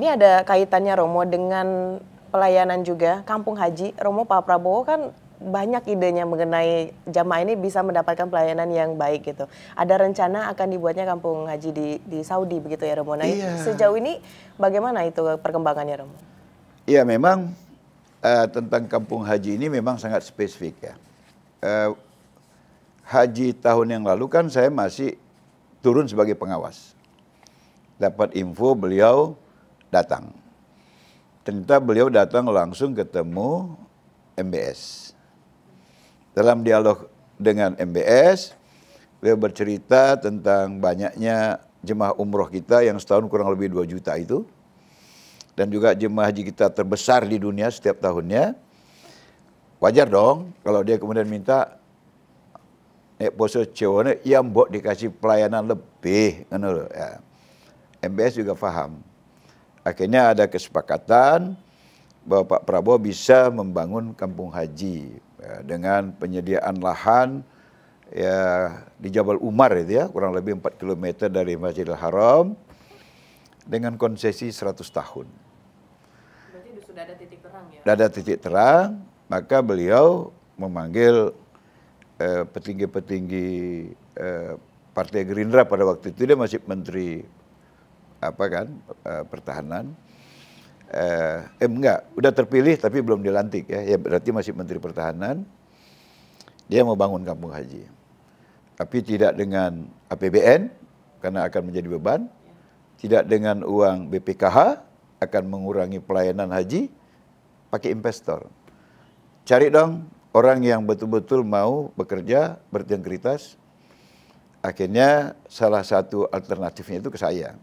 ini ada kaitannya Romo dengan pelayanan juga Kampung Haji. Romo, Pak Prabowo kan banyak idenya mengenai jamaah ini bisa mendapatkan pelayanan yang baik gitu. Ada rencana akan dibuatnya Kampung Haji di Saudi begitu ya Romo. Nah, sejauh ini bagaimana itu perkembangannya Romo? Iya, memang tentang Kampung Haji ini memang sangat spesifik ya. Haji tahun yang lalu kan saya masih turun sebagai pengawas. Dapat info beliau datang. Ternyata beliau datang langsung ketemu MBS. Dalam dialog dengan MBS, beliau bercerita tentang banyaknya jemaah umroh kita yang setahun kurang lebih 2 juta itu. Dan juga jemaah haji kita terbesar di dunia setiap tahunnya. Wajar dong kalau dia kemudian minta nek poso cewone yang mbok dikasih pelayanan lebih. Ya. MBS juga paham. Akhirnya ada kesepakatan bahwa Pak Prabowo bisa membangun kampung haji ya, dengan penyediaan lahan ya di Jabal Umar itu ya, kurang lebih 4 km dari Masjidil Haram dengan konsesi 100 tahun. Berarti sudah ada titik terang ya? Sudah ada titik terang, maka beliau memanggil petinggi-petinggi Partai Gerindra pada waktu itu, dia masih menteri pertahanan. Enggak, udah terpilih tapi belum dilantik ya, berarti masih menteri pertahanan. Dia mau bangun kampung haji, tapi tidak dengan APBN karena akan menjadi beban, tidak dengan uang BPKH akan mengurangi pelayanan haji, pakai investor. Cari dong orang yang betul-betul mau bekerja berintegritas. Akhirnya salah satu alternatifnya itu ke saya.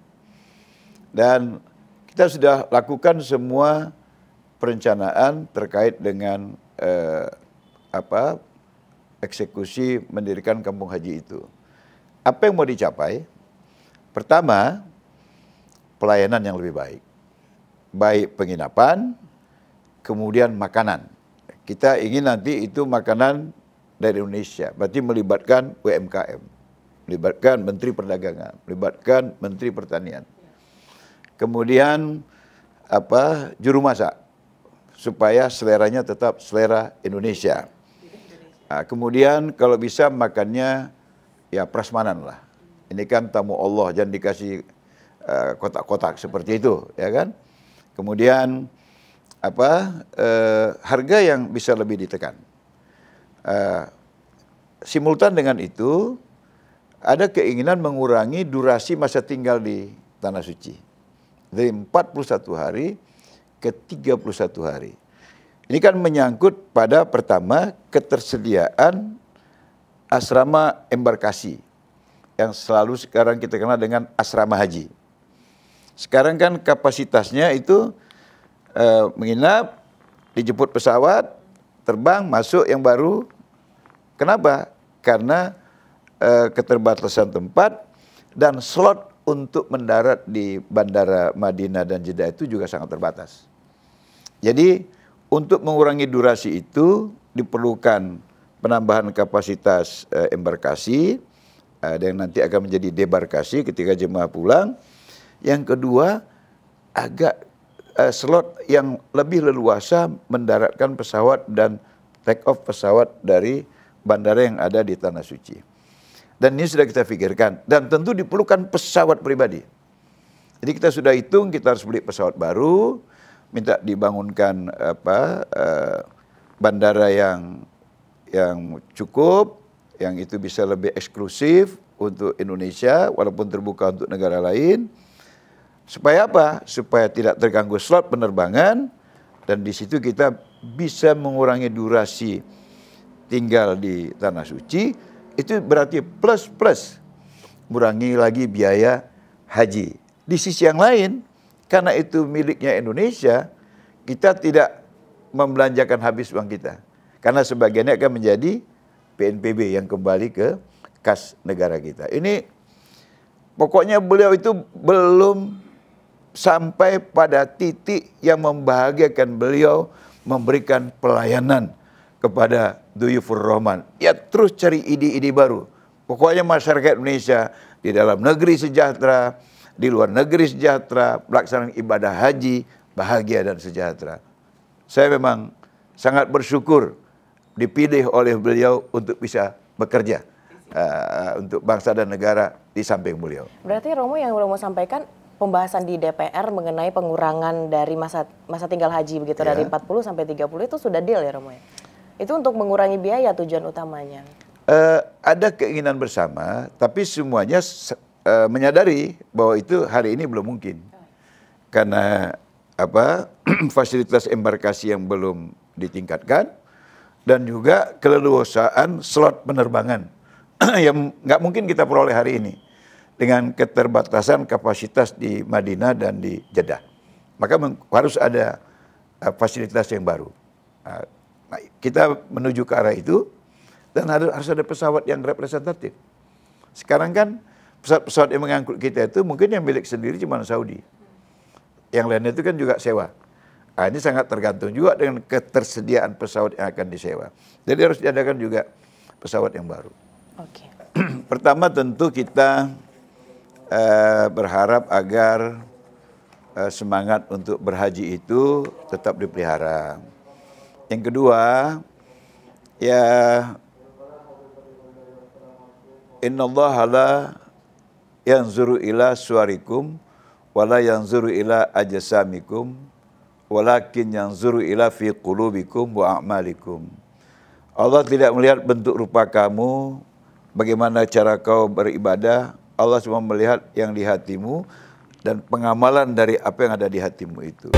Dan kita sudah lakukan semua perencanaan terkait dengan eksekusi mendirikan kampung haji itu. Apa yang mau dicapai? Pertama, pelayanan yang lebih baik. Baik penginapan, kemudian makanan. Kita ingin nanti itu makanan dari Indonesia, berarti melibatkan UMKM, melibatkan Menteri Perdagangan, melibatkan Menteri Pertanian. Kemudian juru masak supaya seleranya tetap selera Indonesia. Nah, kemudian kalau bisa makannya ya prasmanan lah. Ini kan tamu Allah, jangan dikasih kotak-kotak seperti itu, ya kan? Kemudian harga yang bisa lebih ditekan. Simultan dengan itu ada keinginan mengurangi durasi masa tinggal di Tanah Suci dari 41 hari ke 31 hari. Ini kan menyangkut pada pertama ketersediaan asrama embarkasi yang selalu sekarang kita kenal dengan asrama haji. Sekarang kan kapasitasnya itu menginap, dijemput pesawat, terbang, masuk yang baru. Kenapa? Karena keterbatasan tempat dan slot untuk mendarat di Bandara Madinah dan Jeddah itu juga sangat terbatas. Jadi untuk mengurangi durasi itu diperlukan penambahan kapasitas embarkasi yang nanti akan menjadi debarkasi ketika jemaah pulang. Yang kedua, agak slot yang lebih leluasa mendaratkan pesawat dan take off pesawat dari bandara yang ada di Tanah Suci. Dan ini sudah kita pikirkan, dan tentu diperlukan pesawat pribadi. Jadi kita sudah hitung, kita harus beli pesawat baru, minta dibangunkan bandara yang cukup, yang itu bisa lebih eksklusif untuk Indonesia, walaupun terbuka untuk negara lain. Supaya apa? Supaya tidak terganggu slot penerbangan, dan di situ kita bisa mengurangi durasi tinggal di Tanah Suci. Itu berarti plus mengurangi lagi biaya haji. Di sisi yang lain, karena itu miliknya Indonesia, kita tidak membelanjakan habis uang kita. Karena sebagiannya akan menjadi PNBP yang kembali ke kas negara kita. Ini pokoknya beliau itu belum sampai pada titik yang membahagiakan beliau memberikan pelayanan kepada Duyufur Rahman. Ya terus cari ide-ide baru. Pokoknya masyarakat Indonesia di dalam negeri sejahtera, di luar negeri sejahtera, pelaksanaan ibadah haji bahagia dan sejahtera. Saya memang sangat bersyukur dipilih oleh beliau untuk bisa bekerja untuk bangsa dan negara di samping beliau. Berarti Romo yang Romo sampaikan pembahasan di DPR mengenai pengurangan dari masa tinggal haji begitu dari 40 sampai 30 itu sudah deal ya Romo ya? Itu untuk mengurangi biaya tujuan utamanya. Ada keinginan bersama, tapi semuanya menyadari bahwa itu hari ini belum mungkin. Karena fasilitas embarkasi yang belum ditingkatkan dan juga keleluasaan slot penerbangan yang nggak mungkin kita peroleh hari ini dengan keterbatasan kapasitas di Madinah dan di Jeddah. Maka harus ada fasilitas yang baru. Kita menuju ke arah itu dan harus ada pesawat yang representatif. Sekarang kan pesawat-pesawat yang mengangkut kita itu mungkin yang milik sendiri cuma Saudi. Yang lainnya itu kan juga sewa. Ini sangat tergantung juga dengan ketersediaan pesawat yang akan disewa. Jadi harus diadakan juga pesawat yang baru. Oke. Pertama tentu kita berharap agar semangat untuk berhaji itu tetap dipelihara. Yang kedua, ya innallaha la yanzuru ila suwarikum wala yanzuru ila ajsamikum walakin yanzuru ila fi qulubikum wa a'malikum. Allah tidak melihat bentuk rupa kamu, bagaimana cara kau beribadah. Allah cuma melihat yang di hatimu dan pengamalan dari apa yang ada di hatimu itu.